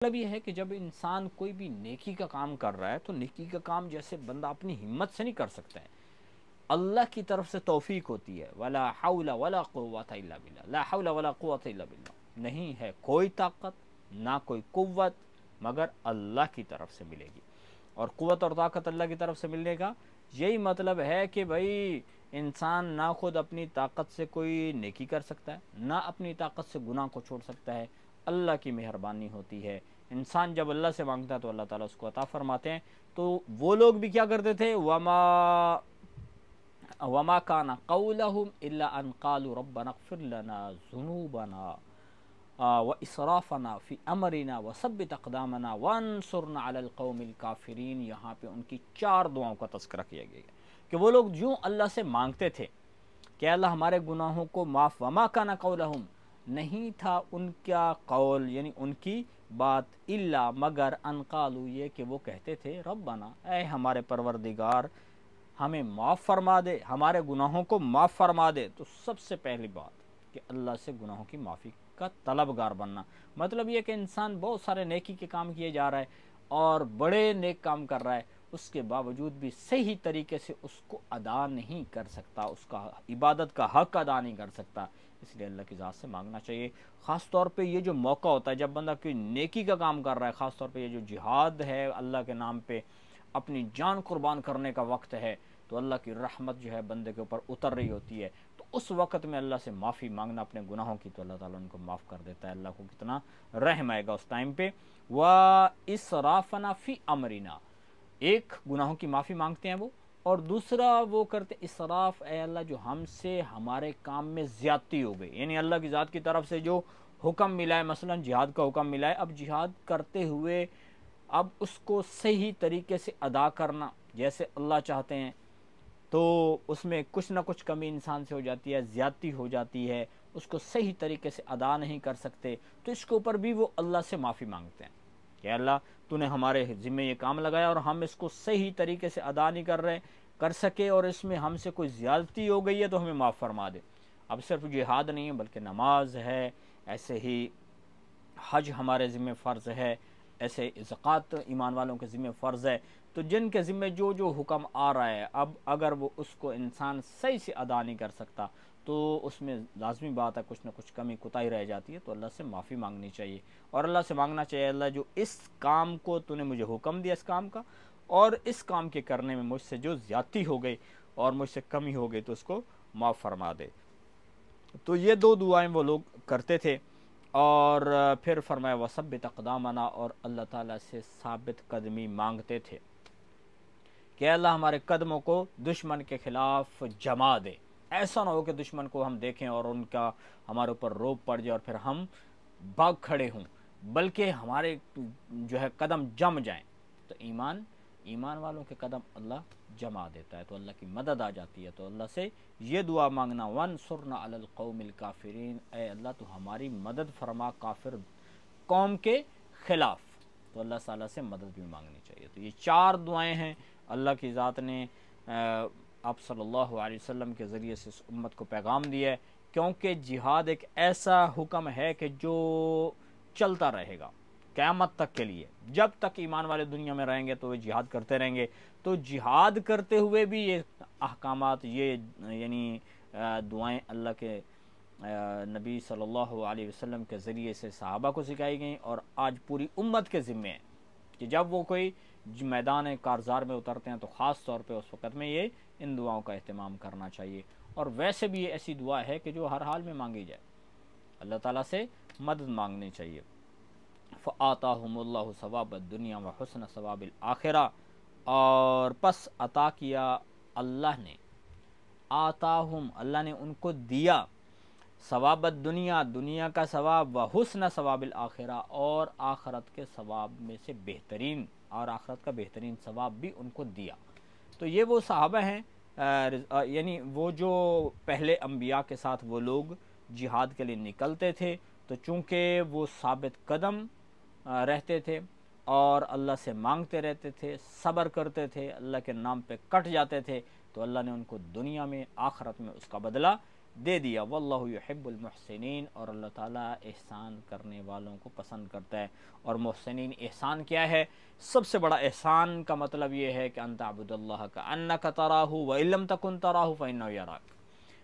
مطلب یہ ہے کہ جب انسان کوئی بھی نیکی کا کام کر رہا ہے تو نیکی کا کام جیسے بندہ اپنی ہمت سے نہیں کر سکتا ہے، اللہ کی طرف سے توفیق ہوتی ہے۔ ولا حول ولا قوت الا باللہ، لا حول ولا قوت الا باللہ، نہیں ہے کوئی طاقت نہ کوئی قوت مگر اللہ کی طرف سے ملے گی۔ اور قوت اور طاقت اللہ کی طرف سے ملنے کا یہی مطلب ہے کہ بھائی انسان نہ خود اپنی طاقت سے کوئی نیکی کر سکتا ہے، نہ اپنی طاقت سے گناہ کو چھوڑ سکتا ہے، اللہ کی مہربانی ہوتی ہے۔ انسان جب اللہ سے مانگتا ہے تو اللہ تعالیٰ اس کو عطا فرماتے ہیں۔ تو وہ لوگ بھی کیا کرتے تھے، وما کان قولہم الا ان قالوا ربنا اغفر لنا ذنوبنا واسرافنا فی امرنا وثبت اقدامنا وانصرنا علی القوم الکافرین۔ یہاں پہ ان کی 4 دعاؤں کا تذکرہ کیا گیا کہ وہ لوگ جو اللہ سے مانگتے تھے کہ اللہ ہمارے گناہوں کو معاف، وما کان قولہم، نہیں تھا ان کا قول یعنی ان کی بات، الا مگر ان قالوا، یہ کہ وہ کہتے تھے ربنا، اے ہمارے پروردگار ہمیں معاف فرما دے، ہمارے گناہوں کو معاف فرما دے۔ تو سب سے پہلی بات کہ اللہ سے گناہوں کی معافی کا طلبگار بننا، مطلب یہ کہ انسان بہت سارے نیکی کے کام کیے جا رہا ہے اور بڑے نیک کام کر رہا ہے، اس کے باوجود بھی صحیح طریقے سے اس کو ادا نہیں کر سکتا، اس کا عبادت کا حق ادا نہیں کر سکتا، اس لیے اللہ کی ذات سے مانگنا چاہیے۔ خاص طور پہ یہ جو موقع ہوتا ہے جب بندہ کوئی نیکی کا کام کر رہا ہے، خاص طور پہ یہ جو جہاد ہے اللہ کے نام پہ اپنی جان قربان کرنے کا وقت ہے، تو اللہ کی رحمت جو ہے بندے کے اوپر اتر رہی ہوتی ہے، تو اس وقت میں اللہ سے معافی مانگنا اپنے گناہوں کی، تو اللہ تعالیٰ ان کو معاف کر دیتا ہے۔ اللہ کو کتنا رحم آئے گا اس ٹائم پہ۔ وَإِسْرَافَنَا فِي أَمْرِنَا، ایک گناہوں کی معافی مانگتے ہیں وہ، اور دوسرا وہ کرتے اسراف، اے اللہ جو ہم سے ہمارے کام میں زیادتی ہو گئی، یعنی اللہ کی ذات کی طرف سے جو حکم ملا ہے، مثلا جہاد کا حکم ملا ہے، اب جہاد کرتے ہوئے اب اس کو صحیح طریقے سے ادا کرنا جیسے اللہ چاہتے ہیں، تو اس میں کچھ نہ کچھ کمی انسان سے ہو جاتی ہے، زیادتی ہو جاتی ہے، اس کو صحیح طریقے سے ادا نہیں کر سکتے، تو اس کے اوپر بھی وہ اللہ سے معافی مانگتے ہیں کہ اللہ تو نے ہمارے ذمہ یہ کام لگایا اور ہم اس کو صحیح طریقے سے ادا نہیں کر سکے، اور اس میں ہم سے کوئی زیادتی ہو گئی ہے تو ہمیں معاف فرما دے۔ اب صرف جہاد نہیں ہے بلکہ نماز ہے، ایسے ہی حج ہمارے ذمہ فرض ہے، ایسے زکوٰۃ ایمان والوں کے ذمہ فرض ہے، تو جن کے ذمہ جو جو حکم آ رہا ہے، اب اگر وہ اس کو انسان صحیح سے ادا نہیں کر سکتا تو اس میں لازمی بات ہے کچھ نہ کچھ کمی کوتاہی رہ جاتی ہے، تو اللہ سے معافی مانگنی چاہیے، اور اللہ سے مانگنا چاہیے اللہ جو اس کام کو تو نے مجھے حکم دیا اس کام کا، اور اس کام کے کرنے میں مجھ سے جو زیادتی ہو گئی اور مجھ سے کمی ہو گئی تو اس کو معاف فرما دے۔ تو یہ 2 دعائیں وہ لوگ کرتے تھے، اور پھر فرمایا وثبت اقدامنا، اور اللہ تعالیٰ سے ثابت قدمی مانگتے تھے کہ اللہ ہمارے قدموں کو دشمن کے خلاف جما دے، ایسا نہ ہو کہ دشمن کو ہم دیکھیں اور ان کا ہمارے اوپر روب پڑ جائے اور پھر ہم بھاگ کھڑے ہوں، بلکہ ہمارے جو ہے قدم جم جائیں۔ تو ایمان والوں کے قدم اللہ جما دیتا ہے، تو اللہ کی مدد آ جاتی ہے۔ تو اللہ سے یہ دعا مانگنا وانصرنا علی القوم الکافرین، اے اللہ تو ہماری مدد فرما کافر قوم کے خلاف، تو اللہ تعالیٰ سے مدد بھی مانگنی چاہیے۔ تو یہ 4 دعائیں ہیں اللہ کی ذات نے آپ صلی اللہ علیہ وسلم کے ذریعے سے اس امت کو پیغام دیا ہے، کیونکہ جہاد ایک ایسا حکم ہے کہ جو چلتا رہے گا قیامت تک کے لیے، جب تک ایمان والے دنیا میں رہیں گے تو وہ جہاد کرتے رہیں گے۔ تو جہاد کرتے ہوئے بھی یہ احکامات، یہ یعنی دعائیں اللہ کے نبی صلی اللہ علیہ وسلم کے ذریعے سے صحابہ کو سکھائی گئیں، اور آج پوری امت کے ذمے ہیں کہ جب وہ کوئی میدان کارزار میں اترتے ہیں تو خاص طور پہ اس وقت میں یہ ان دعاؤں کا اہتمام کرنا چاہیے۔ اور ویسے بھی یہ ایسی دعا ہے کہ جو ہر حال میں مانگی جائے، اللہ تعالیٰ سے مدد مانگنی چاہیے۔ فآتاہم اللہ ثواب الدنیا وحسن ثواب الآخرہ، اور پس عطا کیا اللہ نے، آتاہم اللہ نے ان کو دیا، ثواب الدنیا دنیا کا ثواب، وحسن ثواب الآخرہ اور آخرت کے ثواب میں سے بہترین، اور آخرت کا بہترین ثواب بھی ان کو دیا۔ تو یہ وہ صحابہ ہیں، یعنی وہ جو پہلے انبیاء کے ساتھ وہ لوگ جہاد کے لیے نکلتے تھے، تو چونکہ وہ ثابت قدم رہتے تھے اور اللہ سے مانگتے رہتے تھے، صبر کرتے تھے، اللہ کے نام پہ کٹ جاتے تھے، تو اللہ نے ان کو دنیا میں آخرت میں اس کا بدلہ دے دیا. واللہ یحب المحسنین، اور اللہ تعالیٰ احسان کرنے والوں کو پسند کرتا ہے. اور محسنین احسان کیا ہے؟ سب سے بڑا احسان کا مطلب یہ ہے کہ ان تعبد اللہ کأنک تراہ وإن لم تکن تراہ فإنہ یراک.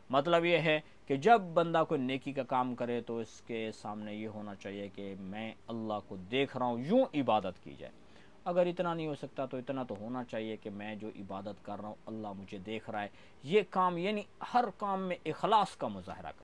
مطلب یہ ہے کہ جب بندہ کوئی نیکی کا کام کرے تو اس کے سامنے یہ ہونا چاہیے کہ میں اللہ کو دیکھ رہا ہوں، یوں عبادت کی جائے. اگر اتنا نہیں ہو سکتا تو اتنا تو ہونا چاہیے کہ میں جو عبادت کر رہا ہوں اللہ مجھے دیکھ رہا ہے. یہ کام یعنی ہر کام میں اخلاص کا مظاہرہ کرے.